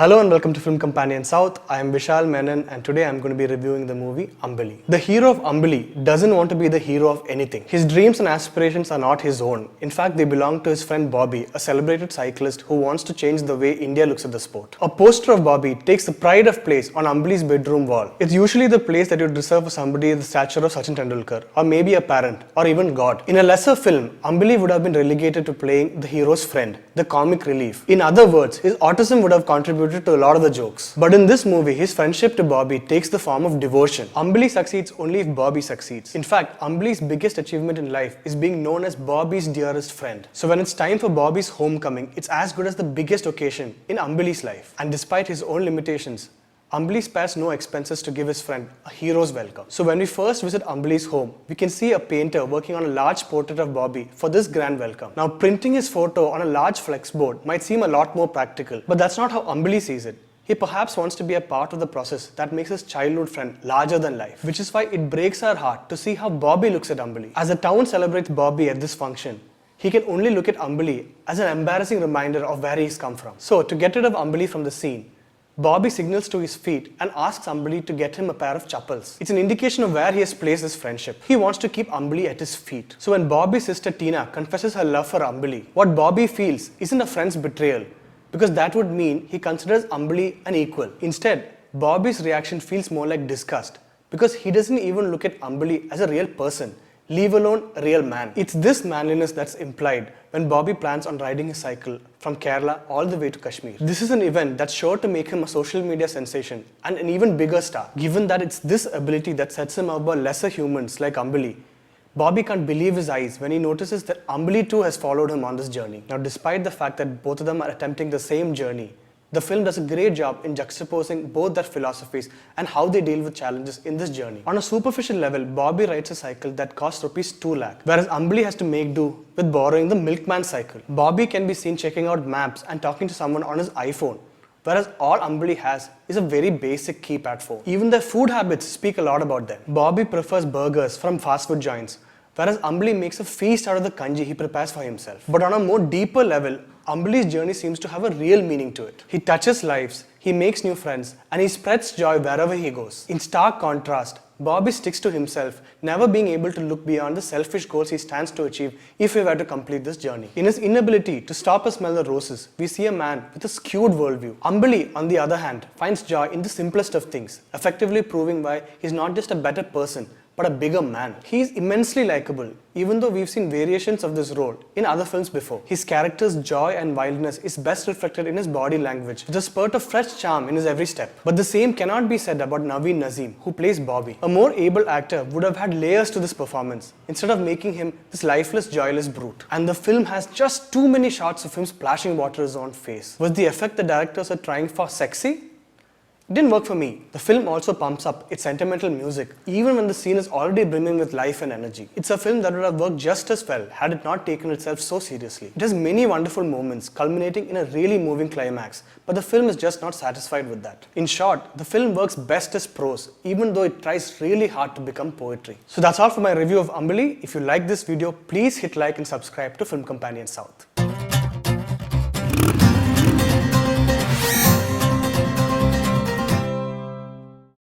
Hello and welcome to Film Companion South. I am Vishal Menon and today I am going to be reviewing the movie Ambili. The hero of Ambili doesn't want to be the hero of anything. His dreams and aspirations are not his own. In fact, they belong to his friend Bobby, a celebrated cyclist who wants to change the way India looks at the sport. A poster of Bobby takes the pride of place on Ambili's bedroom wall. It's usually the place that you'd reserve for somebody the stature of Sachin Tendulkar, or maybe a parent, or even God. In a lesser film, Ambili would have been relegated to playing the hero's friend, the comic relief. In other words, his autism would have contributed to a lot of the jokes. But in this movie, his friendship to Bobby takes the form of devotion. Ambili succeeds only if Bobby succeeds. In fact, Ambili's biggest achievement in life is being known as Bobby's dearest friend. So when it's time for Bobby's homecoming, it's as good as the biggest occasion in Ambili's life. And despite his own limitations, Ambili spares no expenses to give his friend a hero's welcome. So when we first visit Ambili's home, we can see a painter working on a large portrait of Bobby for this grand welcome. Now, printing his photo on a large flex board might seem a lot more practical, but that's not how Ambili sees it. He perhaps wants to be a part of the process that makes his childhood friend larger than life, which is why it breaks our heart to see how Bobby looks at Ambili. As the town celebrates Bobby at this function, he can only look at Ambili as an embarrassing reminder of where he's come from. So, to get rid of Ambili from the scene, Bobby signals to his feet and asks Ambili to get him a pair of chappals. It's an indication of where he has placed his friendship. He wants to keep Ambili at his feet. So when Bobby's sister Tina confesses her love for Ambili, what Bobby feels isn't a friend's betrayal, because that would mean he considers Ambili an equal. Instead, Bobby's reaction feels more like disgust, because he doesn't even look at Ambili as a real person, leave alone a real man. It's this manliness that's implied when Bobby plans on riding his cycle from Kerala all the way to Kashmir. This is an event that's sure to make him a social media sensation and an even bigger star. Given that it's this ability that sets him above lesser humans like Ambili, Bobby can't believe his eyes when he notices that Ambili too has followed him on this journey. Now, despite the fact that both of them are attempting the same journey, the film does a great job in juxtaposing both their philosophies and how they deal with challenges in this journey. On a superficial level, Bobby rides a cycle that costs Rs 2 lakh, whereas Ambili has to make do with borrowing the milkman cycle. Bobby can be seen checking out maps and talking to someone on his iPhone, whereas all Ambili has is a very basic keypad phone. Even their food habits speak a lot about them. Bobby prefers burgers from fast food joints, whereas Ambili makes a feast out of the kanji he prepares for himself. But on a more deeper level, Ambili's journey seems to have a real meaning to it. He touches lives, he makes new friends, and he spreads joy wherever he goes. In stark contrast, Bobby sticks to himself, never being able to look beyond the selfish goals he stands to achieve if he were to complete this journey. In his inability to stop or smell the roses, we see a man with a skewed worldview. Ambili, on the other hand, finds joy in the simplest of things, effectively proving why he's not just a better person, but a bigger man. He is immensely likable, even though we've seen variations of this role in other films before. His character's joy and wildness is best reflected in his body language, with a spurt of fresh charm in his every step. But the same cannot be said about Naveen Nazim, who plays Bobby. A more able actor would have had layers to this performance, instead of making him this lifeless, joyless brute. And the film has just too many shots of him splashing water on his own face. Was the effect the directors are trying for sexy? It didn't work for me. The film also pumps up its sentimental music, even when the scene is already brimming with life and energy. It's a film that would have worked just as well had it not taken itself so seriously. It has many wonderful moments, culminating in a really moving climax, but the film is just not satisfied with that. In short, the film works best as prose, even though it tries really hard to become poetry. So that's all for my review of Ambili. If you like this video, please hit like and subscribe to Film Companion South.